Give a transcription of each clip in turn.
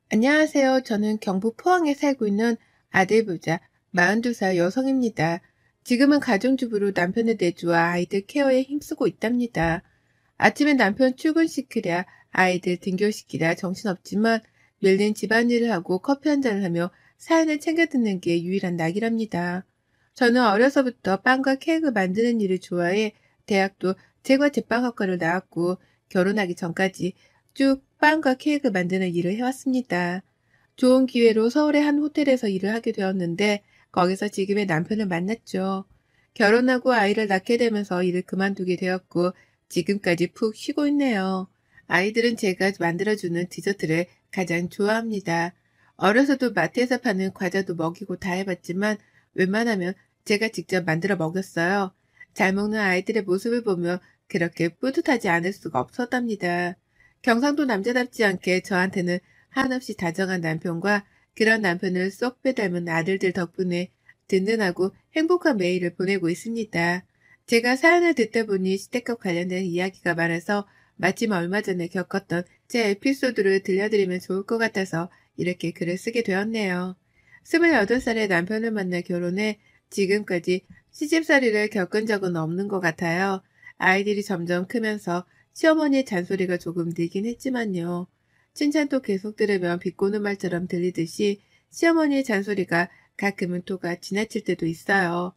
안녕하세요. 저는 경북 포항에 살고 있는 아들 부자 42살 여성입니다. 지금은 가정주부로 남편의 내조와 아이들 케어에 힘쓰고 있답니다. 아침에 남편 출근시키랴 아이들 등교시키랴 정신없지만 밀린 집안일을 하고 커피 한잔을 하며 사연을 챙겨 듣는 게 유일한 낙이랍니다. 저는 어려서부터 빵과 케이크 만드는 일을 좋아해 대학도 제과제빵학과를 나왔고 결혼하기 전까지 쭉 빵과 케이크 만드는 일을 해왔습니다. 좋은 기회로 서울의 한 호텔에서 일을 하게 되었는데 거기서 지금의 남편을 만났죠. 결혼하고 아이를 낳게 되면서 일을 그만두게 되었고 지금까지 푹 쉬고 있네요. 아이들은 제가 만들어주는 디저트를 가장 좋아합니다. 어려서도 마트에서 파는 과자도 먹이고 다 해봤지만 웬만하면 제가 직접 만들어 먹였어요. 잘 먹는 아이들의 모습을 보며 그렇게 뿌듯하지 않을 수가 없었답니다. 경상도 남자답지 않게 저한테는 한없이 다정한 남편과 그런 남편을 쏙 빼닮은 아들들 덕분에 든든하고 행복한 매일을 보내고 있습니다. 제가 사연을 듣다 보니 시댁과 관련된 이야기가 많아서 마침 얼마 전에 겪었던 제 에피소드를 들려드리면 좋을 것 같아서 이렇게 글을 쓰게 되었네요. 28살에 남편을 만나 결혼해 지금까지 시집살이를 겪은 적은 없는 것 같아요. 아이들이 점점 크면서 시어머니의 잔소리가 조금 늘긴 했지만요. 칭찬도 계속 들으면 비꼬는 말처럼 들리듯이 시어머니의 잔소리가 가끔은 토가 지나칠 때도 있어요.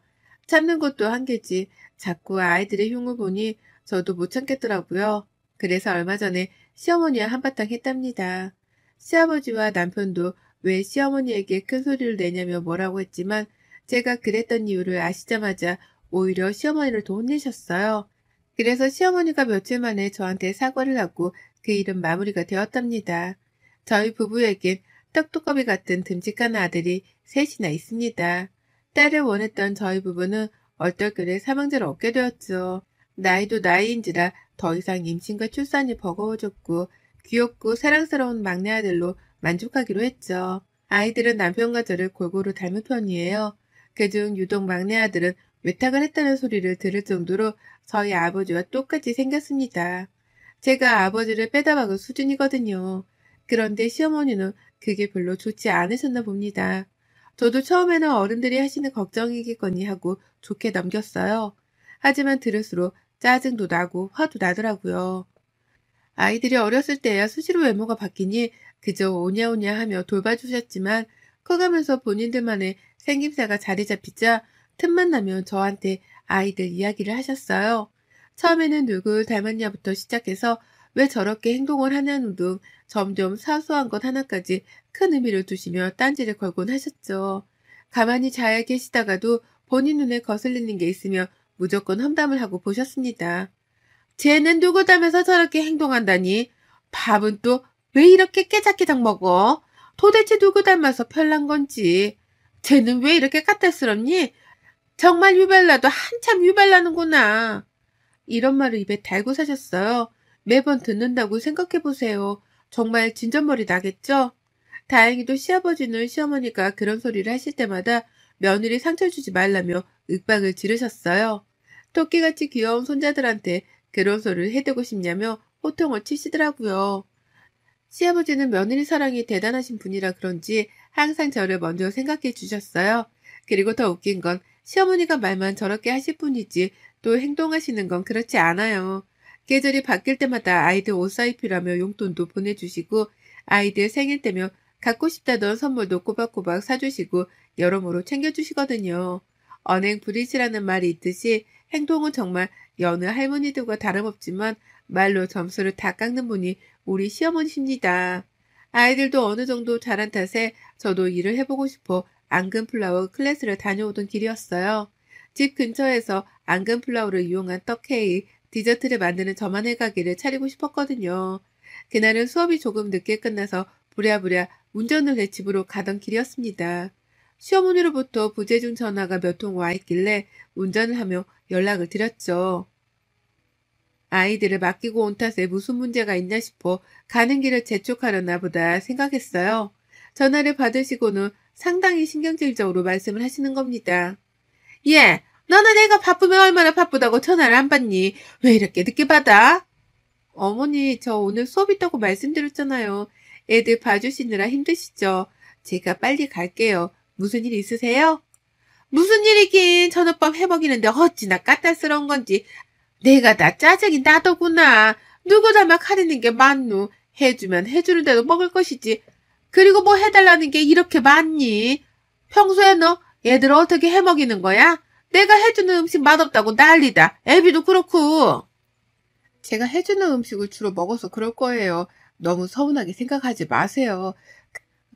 참는 것도 한계지 자꾸 아이들의 흉을 보니 저도 못 참겠더라고요. 그래서 얼마 전에 시어머니와 한바탕 했답니다. 시아버지와 남편도 왜 시어머니에게 큰 소리를 내냐며 뭐라고 했지만 제가 그랬던 이유를 아시자마자 오히려 시어머니를 더 혼내셨어요. 그래서 시어머니가 며칠 만에 저한테 사과를 하고 그 일은 마무리가 되었답니다. 저희 부부에겐 떡두꺼비 같은 듬직한 아들이 셋이나 있습니다. 딸을 원했던 저희 부부는 얼떨결에 사망자를 얻게 되었죠. 나이도 나이인지라 더 이상 임신과 출산이 버거워졌고 귀엽고 사랑스러운 막내 아들로 만족하기로 했죠. 아이들은 남편과 저를 골고루 닮은 편이에요. 그중 유독 막내 아들은 외탁을 했다는 소리를 들을 정도로 저희 아버지와 똑같이 생겼습니다. 제가 아버지를 빼다 박을 수준이거든요. 그런데 시어머니는 그게 별로 좋지 않으셨나 봅니다. 저도 처음에는 어른들이 하시는 걱정이겠거니 하고 좋게 넘겼어요. 하지만 들을수록 짜증도 나고 화도 나더라고요. 아이들이 어렸을 때야 수시로 외모가 바뀌니 그저 오냐오냐 하며 돌봐주셨지만 커가면서 본인들만의 생김새가 자리 잡히자 틈만 나면 저한테 아이들 이야기를 하셨어요. 처음에는 누굴 닮았냐부터 시작해서 왜 저렇게 행동을 하냐는 등 점점 사소한 것 하나까지 큰 의미를 두시며 딴지를 걸곤 하셨죠. 가만히 잘 계시다가도 본인 눈에 거슬리는 게 있으면 무조건 험담을 하고 보셨습니다. 쟤는 누구 닮아서 저렇게 행동한다니? 밥은 또 왜 이렇게 깨작깨작 먹어? 도대체 누구 닮아서 편난 건지. 쟤는 왜 이렇게 까탈스럽니? 정말 유발라도 한참 유발나는구나. 이런 말을 입에 달고 사셨어요. 매번 듣는다고 생각해보세요. 정말 진전머리 나겠죠? 다행히도 시아버지는 시어머니가 그런 소리를 하실 때마다 며느리 상처 주지 말라며 윽박을 지르셨어요. 토끼같이 귀여운 손자들한테 그런 소리를 해대고 싶냐며 호통을 치시더라고요. 시아버지는 며느리 사랑이 대단하신 분이라 그런지 항상 저를 먼저 생각해 주셨어요. 그리고 더 웃긴 건 시어머니가 말만 저렇게 하실 뿐이지 또 행동하시는 건 그렇지 않아요. 계절이 바뀔 때마다 아이들 옷 사입히라며 용돈도 보내주시고 아이들 생일 때며 갖고 싶다던 선물도 꼬박꼬박 사주시고 여러모로 챙겨주시거든요. 언행불이시라는 말이 있듯이 행동은 정말 여느 할머니들과 다름없지만 말로 점수를 다 깎는 분이 우리 시어머니십니다. 아이들도 어느 정도 자란 탓에 저도 일을 해보고 싶어 앙금플라워 클래스를 다녀오던 길이었어요. 집 근처에서 앙금플라워를 이용한 떡케이크, 디저트를 만드는 저만의 가게를 차리고 싶었거든요. 그날은 수업이 조금 늦게 끝나서 부랴부랴 운전을 해 집으로 가던 길이었습니다. 시어머니로부터 부재중 전화가 몇 통 와 있길래 운전을 하며 연락을 드렸죠. 아이들을 맡기고 온 탓에 무슨 문제가 있나 싶어 가는 길을 재촉하려나 보다 생각했어요. 전화를 받으시고는 상당히 신경질적으로 말씀을 하시는 겁니다. 예, 너는 내가 바쁘면 얼마나 바쁘다고 전화를 안 받니? 왜 이렇게 늦게 받아? 어머니, 저 오늘 수업 있다고 말씀드렸잖아요. 애들 봐주시느라 힘드시죠? 제가 빨리 갈게요. 무슨 일 있으세요? 무슨 일이긴 저녁밥 해먹이는데 어찌나 까탈스러운 건지. 내가 다 짜증이 나더구나. 누구 닮아 가리는 게 많노. 해주면 해주는 대로 먹을 것이지. 그리고 뭐 해달라는 게 이렇게 많니? 평소에 너 얘들 어떻게 해먹이는 거야? 내가 해주는 음식 맛없다고 난리다. 애비도 그렇고. 제가 해주는 음식을 주로 먹어서 그럴 거예요. 너무 서운하게 생각하지 마세요.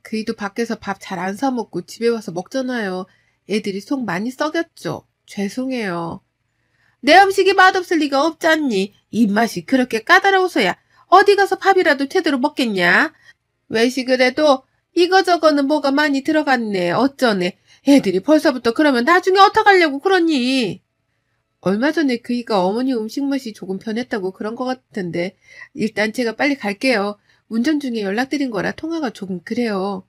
그이도 밖에서 밥 잘 안 사 먹고 집에 와서 먹잖아요. 애들이 속 많이 썩였죠. 죄송해요. 내 음식이 맛없을 리가 없잖니. 입맛이 그렇게 까다로워서야 어디 가서 밥이라도 제대로 먹겠냐? 외식을 해도 이거저거는 뭐가 많이 들어갔네. 어쩌네. 애들이 벌써부터 그러면 나중에 어떡하려고 그러니? 얼마 전에 그이가 어머니 음식 맛이 조금 변했다고 그런 것 같은데 일단 제가 빨리 갈게요. 운전 중에 연락드린 거라 통화가 조금 그래요.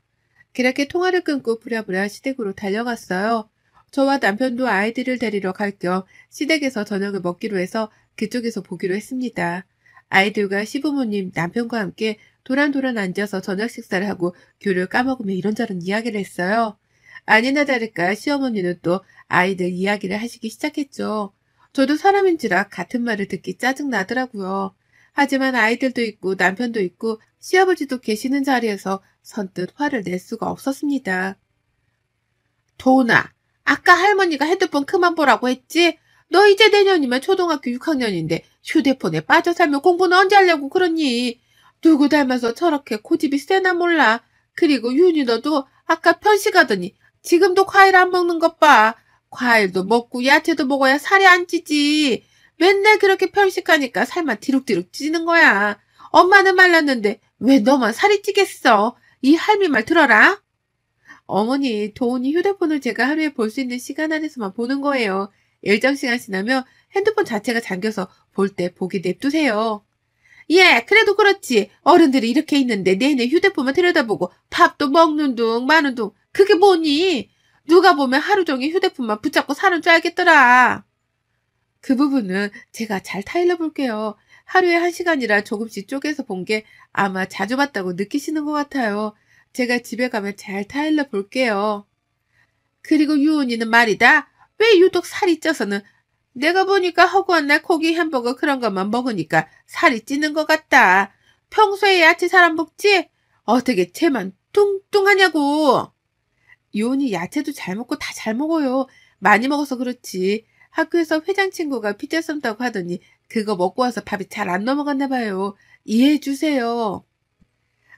그렇게 통화를 끊고 부랴부랴 시댁으로 달려갔어요. 저와 남편도 아이들을 데리러 갈 겸 시댁에서 저녁을 먹기로 해서 그쪽에서 보기로 했습니다. 아이들과 시부모님, 남편과 함께 도란도란 앉아서 저녁 식사를 하고 귤을 까먹으며 이런저런 이야기를 했어요. 아니나 다를까 시어머니는 또 아이들 이야기를 하시기 시작했죠. 저도 사람인지라 같은 말을 듣기 짜증나더라고요. 하지만 아이들도 있고 남편도 있고 시아버지도 계시는 자리에서 선뜻 화를 낼 수가 없었습니다. 도훈아, 아까 할머니가 핸드폰 그만 보라고 했지? 너 이제 내년이면 초등학교 6학년인데 휴대폰에 빠져 살면 공부는 언제 하려고 그러니? 누구 닮아서 저렇게 고집이 세나 몰라. 그리고 윤희 너도 아까 편식하더니 지금도 과일 안 먹는 것 봐. 과일도 먹고 야채도 먹어야 살이 안 찌지. 맨날 그렇게 편식하니까 살만 디룩디룩 찌는 거야. 엄마는 말랐는데 왜 너만 살이 찌겠어? 이 할미 말 들어라. 어머니, 도훈이 휴대폰을 제가 하루에 볼 수 있는 시간 안에서만 보는 거예요. 일정 시간 지나면 핸드폰 자체가 잠겨서 볼 때 보기 냅두세요. 예, 그래도 그렇지. 어른들이 이렇게 있는데 내내 휴대폰만 들여다보고 밥도 먹는 둥 마는 둥 그게 뭐니? 누가 보면 하루 종일 휴대폰만 붙잡고 사는 줄 알겠더라. 그 부분은 제가 잘 타일러 볼게요. 하루에 1시간이라 조금씩 쪼개서 본 게 아마 자주 봤다고 느끼시는 것 같아요. 제가 집에 가면 잘 타일러 볼게요. 그리고 유은이는 말이다. 왜 유독 살이 쪄서는 내가 보니까 허구한 날 고기 햄버거 그런 것만 먹으니까 살이 찌는 것 같다. 평소에 야채 잘 안 먹지? 어떻게 쟤만 뚱뚱하냐고. 유은이 야채도 잘 먹고 다 잘 먹어요. 많이 먹어서 그렇지. 학교에서 회장 친구가 피자 쏜다고 하더니 그거 먹고 와서 밥이 잘 안 넘어갔나 봐요. 이해해 주세요.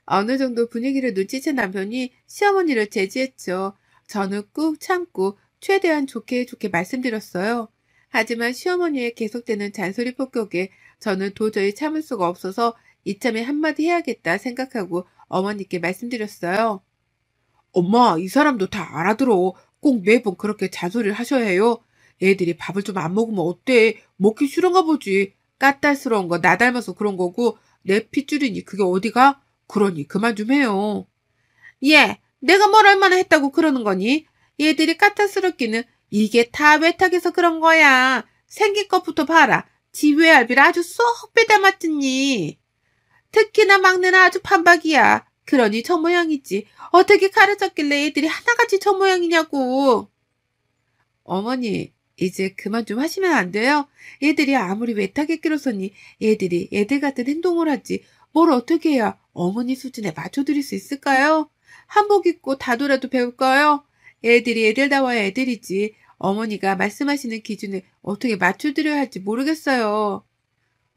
어느 정도 분위기를 눈치챈 남편이 시어머니를 제지했죠. 저는 꾹 참고 최대한 좋게 말씀드렸어요. 하지만 시어머니의 계속되는 잔소리 폭격에 저는 도저히 참을 수가 없어서 이참에 한마디 해야겠다 생각하고 어머니께 말씀드렸어요. 엄마, 이 사람도 다 알아들어. 꼭 매번 그렇게 잔소리를 하셔야 해요. 애들이 밥을 좀 안 먹으면 어때? 먹기 싫은가 보지. 까탈스러운 거 나 닮아서 그런 거고 내 핏줄이니 그게 어디가? 그러니 그만 좀 해요. 예, 내가 뭘 얼마나 했다고 그러는 거니? 얘들이 까탈스럽기는 이게 다 외탁에서 그런 거야. 생긴 것부터 봐라. 지 외할비를 아주 쏙 빼닮았더니. 특히나 막내는 아주 판박이야. 그러니 저 모양이지. 어떻게 가르쳤길래 애들이 하나같이 저 모양이냐고. 어머니, 이제 그만 좀 하시면 안 돼요? 애들이 아무리 외탁에 끼로서니 애들이 애들 같은 행동을 하지. 뭘 어떻게 해야 어머니 수준에 맞춰드릴 수 있을까요? 한복 입고 다도라도 배울까요? 애들이 애들다워야 애들이지. 어머니가 말씀하시는 기준에 어떻게 맞춰드려야 할지 모르겠어요.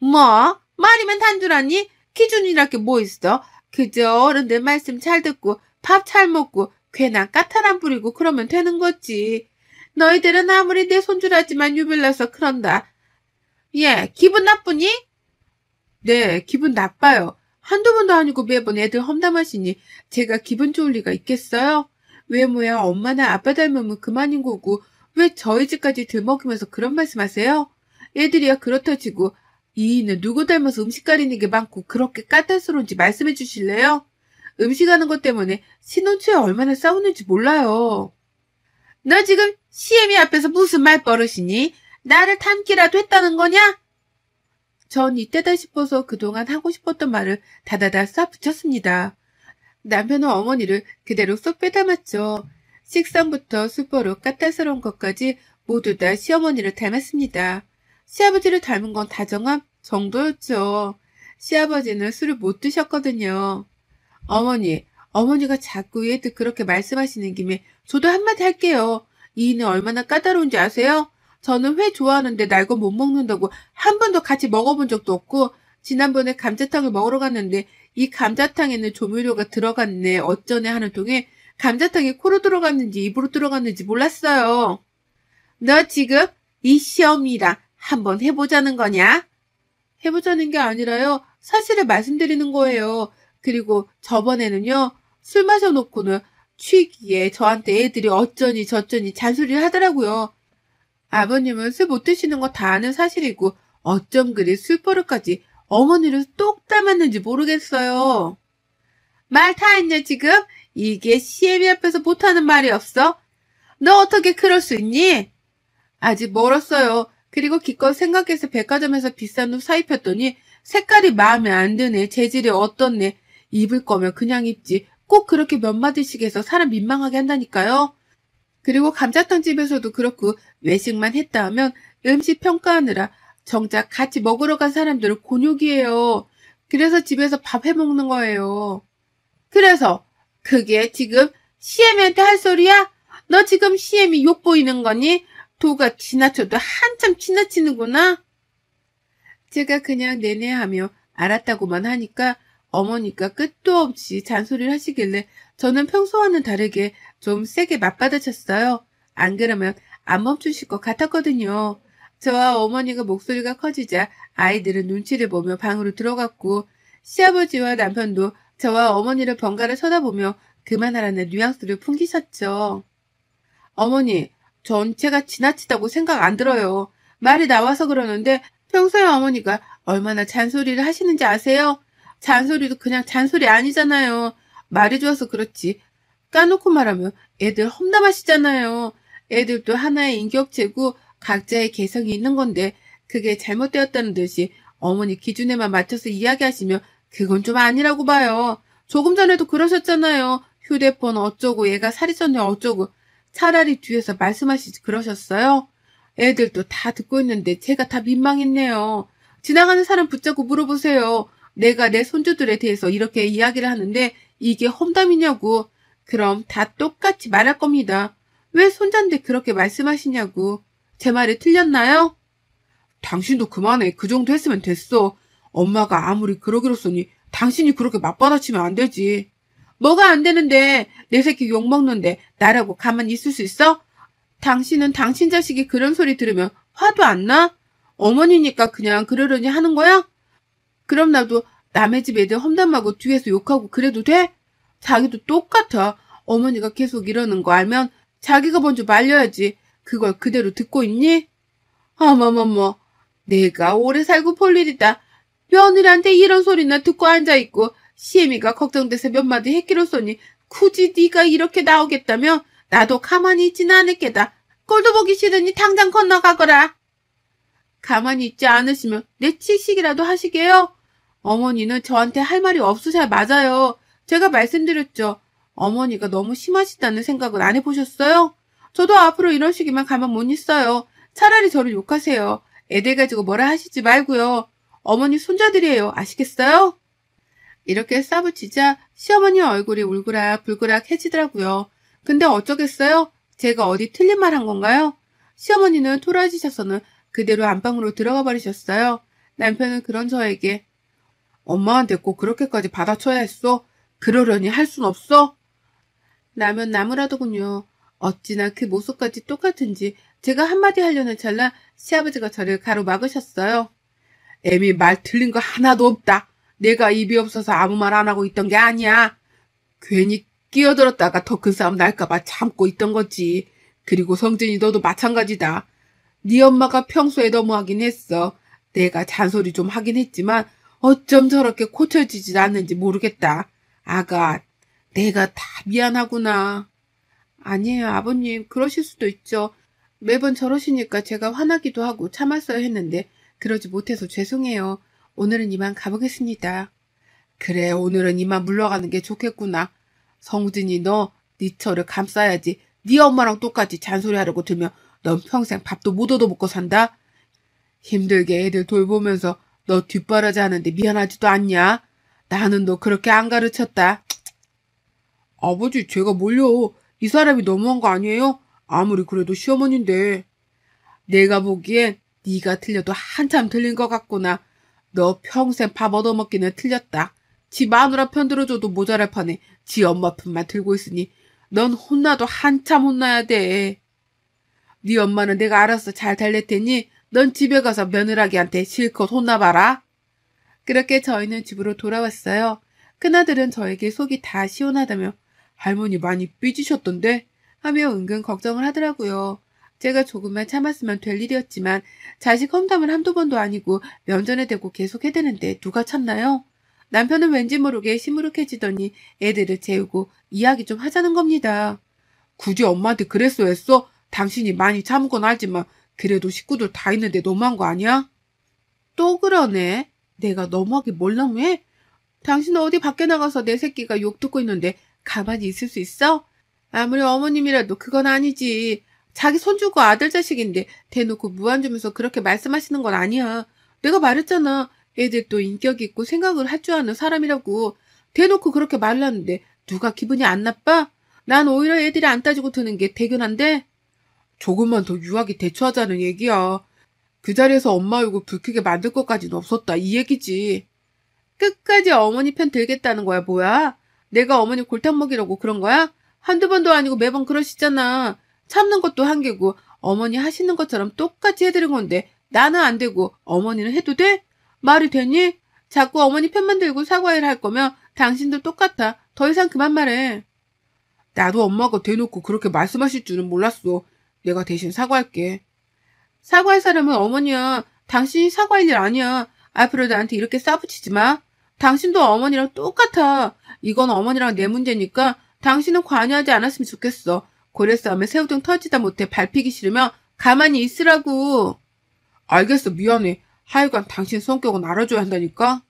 뭐? 말이면 단줄하니? 기준이랄 게 뭐 있어? 그저 어른들 말씀 잘 듣고 밥 잘 먹고 괜한 까탈 안 부리고 그러면 되는 거지. 너희들은 아무리 내 손주라지만 유별나서 그런다. 예, 기분 나쁘니? 네, 기분 나빠요. 한두 번도 아니고 매번 애들 험담하시니 제가 기분 좋을 리가 있겠어요? 외모야 엄마나 아빠 닮으면 그만인 거고 왜 저희 집까지 들먹이면서 그런 말씀하세요? 애들이야 그렇다 치고 이이는 누구 닮아서 음식 가리는 게 많고 그렇게 까탈스러운지 말씀해 주실래요? 음식하는 것 때문에 신혼초에 얼마나 싸우는지 몰라요. 너 지금 시애미 앞에서 무슨 말버릇이니? 나를 닮기라도 했다는 거냐? 전 이때다 싶어서 그동안 하고 싶었던 말을 다다다 싹 붙였습니다. 남편은 어머니를 그대로 쏙 빼닮았죠. 식성부터 술버릇 까탈스러운 것까지 모두 다 시어머니를 닮았습니다. 시아버지를 닮은 건 다정함 정도였죠. 시아버지는 술을 못 드셨거든요. 어머니가 자꾸 얘들 그렇게 말씀하시는 김에 저도 한마디 할게요. 이인은 얼마나 까다로운지 아세요? 저는 회 좋아하는데 날거 못 먹는다고 한 번도 같이 먹어본 적도 없고 지난번에 감자탕을 먹으러 갔는데 이 감자탕에는 조미료가 들어갔네 어쩌네 하는 통에 감자탕이 코로 들어갔는지 입으로 들어갔는지 몰랐어요. 너 지금 이 시험이랑 한번 해보자는 거냐? 해보자는 게 아니라요. 사실을 말씀드리는 거예요. 그리고 저번에는요. 술 마셔놓고는 취기에 저한테 애들이 어쩌니 저쩌니 잔소리를 하더라고요. 아버님은 술 못 드시는 거 다 아는 사실이고 어쩜 그리 술버릇까지 어머니를 똑 닮았는지 모르겠어요. 말 다 했냐 지금? 이게 시애미 앞에서 못하는 말이 없어? 너 어떻게 그럴 수 있니? 아직 멀었어요. 그리고 기껏 생각해서 백화점에서 비싼 옷 사입혔더니 색깔이 마음에 안 드네. 재질이 어떻네. 입을 거면 그냥 입지. 꼭 그렇게 몇 마디씩 해서 사람 민망하게 한다니까요. 그리고 감자탕집에서도 그렇고 외식만 했다 하면 음식 평가하느라 정작 같이 먹으러 간 사람들은 곤욕이에요. 그래서 집에서 밥 해먹는 거예요. 그래서 그게 지금 시애미한테 할 소리야? 너 지금 시애미 욕 보이는 거니? 도가 지나쳐도 한참 지나치는구나. 제가 그냥 내내하며 알았다고만 하니까 어머니가 끝도 없이 잔소리를 하시길래 저는 평소와는 다르게 좀 세게 맞받아쳤어요. 안 그러면 안 멈추실 것 같았거든요. 저와 어머니가 목소리가 커지자 아이들은 눈치를 보며 방으로 들어갔고 시아버지와 남편도 저와 어머니를 번갈아 쳐다보며 그만하라는 뉘앙스를 풍기셨죠. 어머니, 전체가 지나치다고 생각 안 들어요. 말이 나와서 그러는데 평소에 어머니가 얼마나 잔소리를 하시는지 아세요? 잔소리도 그냥 잔소리 아니잖아요. 말이 좋아서 그렇지. 까놓고 말하면 애들 험담하시잖아요. 애들도 하나의 인격체고 각자의 개성이 있는 건데 그게 잘못되었다는 듯이 어머니 기준에만 맞춰서 이야기하시면 그건 좀 아니라고 봐요. 조금 전에도 그러셨잖아요. 휴대폰 어쩌고 얘가 살이 쪘네 어쩌고. 차라리 뒤에서 말씀하시지 그러셨어요? 애들도 다 듣고 있는데 제가 다 민망했네요. 지나가는 사람 붙잡고 물어보세요. 내가 내 손주들에 대해서 이렇게 이야기를 하는데 이게 험담이냐고. 그럼 다 똑같이 말할 겁니다. 왜 손자인데 그렇게 말씀하시냐고. 제 말이 틀렸나요? 당신도 그만해. 그 정도 했으면 됐어. 엄마가 아무리 그러기로 써니 당신이 그렇게 맞받아치면 안 되지. 뭐가 안 되는데 내 새끼 욕먹는데 나라고 가만히 있을 수 있어? 당신은 당신 자식이 그런 소리 들으면 화도 안 나? 어머니니까 그냥 그러려니 하는 거야? 그럼 나도 남의 집 애들 험담하고 뒤에서 욕하고 그래도 돼? 자기도 똑같아. 어머니가 계속 이러는 거 알면 자기가 먼저 말려야지. 그걸 그대로 듣고 있니? 어머머머, 내가 오래 살고 볼 일이다. 며느리한테 이런 소리나 듣고 앉아있고 시애미가 걱정돼서 몇 마디 했기로써니 굳이 네가 이렇게 나오겠다며 나도 가만히 있지는 않을 게다. 꼴도 보기 싫으니 당장 건너가거라. 가만히 있지 않으시면 내 칙식이라도 하시게요? 어머니는 저한테 할 말이 없으셔야 맞아요. 제가 말씀드렸죠. 어머니가 너무 심하시다는 생각은 안 해보셨어요? 저도 앞으로 이런 식이면 가만 못 있어요. 차라리 저를 욕하세요. 애들 가지고 뭐라 하시지 말고요. 어머니 손자들이에요. 아시겠어요? 이렇게 싸붙이자 시어머니 얼굴이 울그락불그락 해지더라고요. 근데 어쩌겠어요? 제가 어디 틀린 말 한 건가요? 시어머니는 토라지셔서는 그대로 안방으로 들어가 버리셨어요. 남편은 그런 저에게 엄마한테 꼭 그렇게까지 받아쳐야 했어? 그러려니 할 순 없어? 라면 나무라더군요. 어찌나 그 모습까지 똑같은지 제가 한마디 하려는 찰나 시아버지가 저를 가로막으셨어요. 애미 말 틀린 거 하나도 없다. 내가 입이 없어서 아무 말 안 하고 있던 게 아니야. 괜히 끼어들었다가 더 큰 싸움 날까봐 참고 있던 거지. 그리고 성진이 너도 마찬가지다. 네 엄마가 평소에 너무하긴 했어. 내가 잔소리 좀 하긴 했지만 어쩜 저렇게 고쳐지지 않는지 모르겠다. 아가, 내가 다 미안하구나. 아니에요, 아버님. 그러실 수도 있죠. 매번 저러시니까 제가 화나기도 하고 참았어야 했는데 그러지 못해서 죄송해요. 오늘은 이만 가보겠습니다. 그래, 오늘은 이만 물러가는 게 좋겠구나. 성진이 너 네 처를 감싸야지. 네 엄마랑 똑같이 잔소리하려고 들면 넌 평생 밥도 못 얻어먹고 산다. 힘들게 애들 돌보면서 너 뒷바라지 하는데 미안하지도 않냐? 나는 너 그렇게 안 가르쳤다. 아버지, 제가 뭘요? 이 사람이 너무한 거 아니에요? 아무리 그래도 시어머니인데. 내가 보기엔 네가 틀려도 한참 틀린 것 같구나. 너 평생 밥 얻어먹기는 틀렸다. 지 마누라 편들어줘도 모자랄 판에 지 엄마 편만 들고 있으니 넌 혼나도 한참 혼나야 돼. 네 엄마는 내가 알아서 잘 달랠 테니 넌 집에 가서 며느라기한테 실컷 혼나봐라. 그렇게 저희는 집으로 돌아왔어요. 큰아들은 저에게 속이 다 시원하다며 할머니 많이 삐지셨던데? 하며 은근 걱정을 하더라고요. 제가 조금만 참았으면 될 일이었지만 자식 험담을 한두 번도 아니고 면전에 대고 계속 해대는데 누가 참나요? 남편은 왠지 모르게 시무룩해지더니 애들을 재우고 이야기 좀 하자는 겁니다. 굳이 엄마한테 그랬어 했어? 당신이 많이 참은 건 알지만 그래도 식구들 다 있는데 너무한 거 아니야? 또 그러네. 내가 너무하게 뭘 너무해? 당신은 어디 밖에 나가서 내 새끼가 욕 듣고 있는데 가만히 있을 수 있어? 아무리 어머님이라도 그건 아니지. 자기 손주고 아들 자식인데 대놓고 무안 주면서 그렇게 말씀하시는 건 아니야. 내가 말했잖아. 애들도 인격 있고 생각을 할 줄 아는 사람이라고. 대놓고 그렇게 말하는데 누가 기분이 안 나빠? 난 오히려 애들이 안 따지고 드는 게 대견한데? 조금만 더 유하게 대처하자는 얘기야. 그 자리에서 엄마 욕을 불쾌게 만들 것까지는 없었다. 이 얘기지. 끝까지 어머니 편 들겠다는 거야, 뭐야? 내가 어머니 골탕 먹이려고 그런 거야? 한두 번도 아니고 매번 그러시잖아. 참는 것도 한계고 어머니 하시는 것처럼 똑같이 해드린 건데 나는 안 되고 어머니는 해도 돼? 말이 되니? 자꾸 어머니 편만 들고 사과를 할 거면 당신도 똑같아. 더 이상 그만 말해. 나도 엄마가 대놓고 그렇게 말씀하실 줄은 몰랐어. 내가 대신 사과할게. 사과할 사람은 어머니야. 당신이 사과할 일 아니야. 앞으로 나한테 이렇게 싸붙이지 마. 당신도 어머니랑 똑같아. 이건 어머니랑 내 문제니까 당신은 관여하지 않았으면 좋겠어. 고래 싸움에 새우등 터지다 못해 밟히기 싫으면 가만히 있으라고. 알겠어, 미안해. 하여간 당신 성격은 알아줘야 한다니까.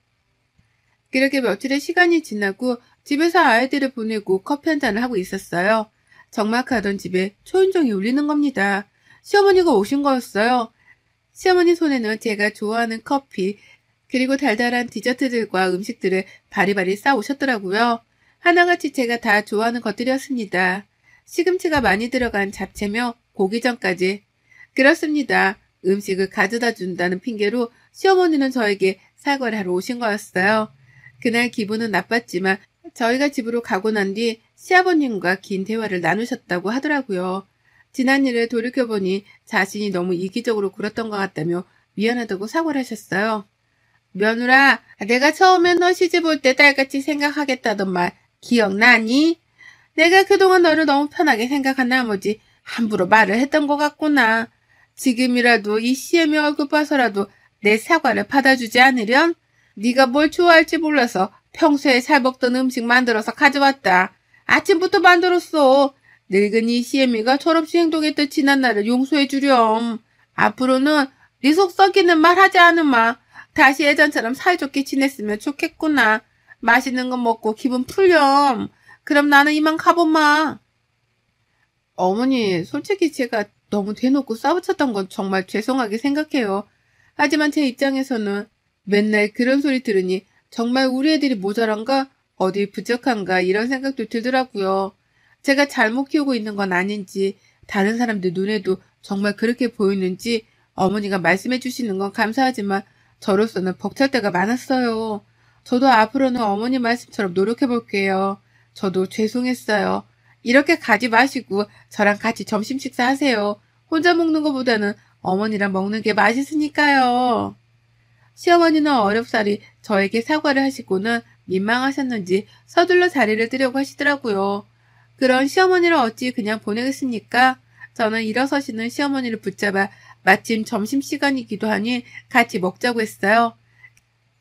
그렇게 며칠의 시간이 지나고 집에서 아이들을 보내고 커피 한 잔을 하고 있었어요. 적막하던 집에 초인종이 울리는 겁니다. 시어머니가 오신 거였어요. 시어머니 손에는 제가 좋아하는 커피, 그리고 달달한 디저트들과 음식들을 바리바리 싸오셨더라고요. 하나같이 제가 다 좋아하는 것들이었습니다. 시금치가 많이 들어간 잡채며 고기전까지. 그렇습니다. 음식을 가져다 준다는 핑계로 시어머니는 저에게 사과를 하러 오신 거였어요. 그날 기분은 나빴지만 저희가 집으로 가고 난 뒤 시아버님과 긴 대화를 나누셨다고 하더라고요. 지난 일을 돌이켜보니 자신이 너무 이기적으로 굴었던 것 같다며 미안하다고 사과를 하셨어요. 며느라, 내가 처음에 너 시집 올 때 딸같이 생각하겠다던 말 기억나니? 내가 그동안 너를 너무 편하게 생각한 나머지 함부로 말을 했던 것 같구나. 지금이라도 이 시엠의 얼굴 봐서라도 내 사과를 받아주지 않으련? 네가 뭘 좋아할지 몰라서 평소에 잘 먹던 음식 만들어서 가져왔다. 아침부터 만들었어. 늙은 이 시애미가 철없이 행동했던 지난 날을 용서해 주렴. 앞으로는 네 속 썩이는 말 하지 않으마. 다시 예전처럼 사이좋게 지냈으면 좋겠구나. 맛있는 거 먹고 기분 풀렴. 그럼 나는 이만 가보마. 어머니, 솔직히 제가 너무 대놓고 싸우쳤던 건 정말 죄송하게 생각해요. 하지만 제 입장에서는 맨날 그런 소리 들으니 정말 우리 애들이 모자란가? 어디 부족한가? 이런 생각도 들더라고요. 제가 잘못 키우고 있는 건 아닌지, 다른 사람들 눈에도 정말 그렇게 보이는지 어머니가 말씀해 주시는 건 감사하지만 저로서는 벅찰 때가 많았어요. 저도 앞으로는 어머니 말씀처럼 노력해 볼게요. 저도 죄송했어요. 이렇게 가지 마시고 저랑 같이 점심 식사하세요. 혼자 먹는 것보다는 어머니랑 먹는 게 맛있으니까요. 시어머니는 어렵사리 저에게 사과를 하시고는 민망하셨는지 서둘러 자리를 뜨려고 하시더라고요. 그런 시어머니를 어찌 그냥 보내겠습니까? 저는 일어서시는 시어머니를 붙잡아 마침 점심시간이기도 하니 같이 먹자고 했어요.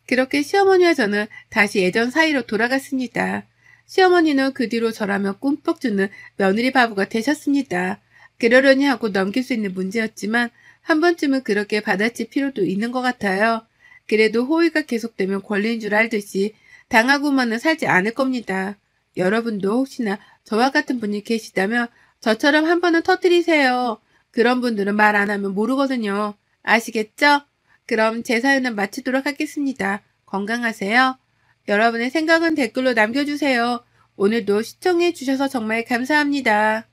그렇게 시어머니와 저는 다시 예전 사이로 돌아갔습니다. 시어머니는 그 뒤로 저라면 꿈뻑 주는 며느리 바보가 되셨습니다. 그러려니 하고 넘길 수 있는 문제였지만 한 번쯤은 그렇게 받아칠 필요도 있는 것 같아요. 그래도 호의가 계속되면 권리인 줄 알듯이 당하고만은 살지 않을 겁니다. 여러분도 혹시나 저와 같은 분이 계시다면 저처럼 한 번은 터뜨리세요. 그런 분들은 말 안 하면 모르거든요. 아시겠죠? 그럼 제 사연은 마치도록 하겠습니다. 건강하세요. 여러분의 생각은 댓글로 남겨주세요. 오늘도 시청해 주셔서 정말 감사합니다.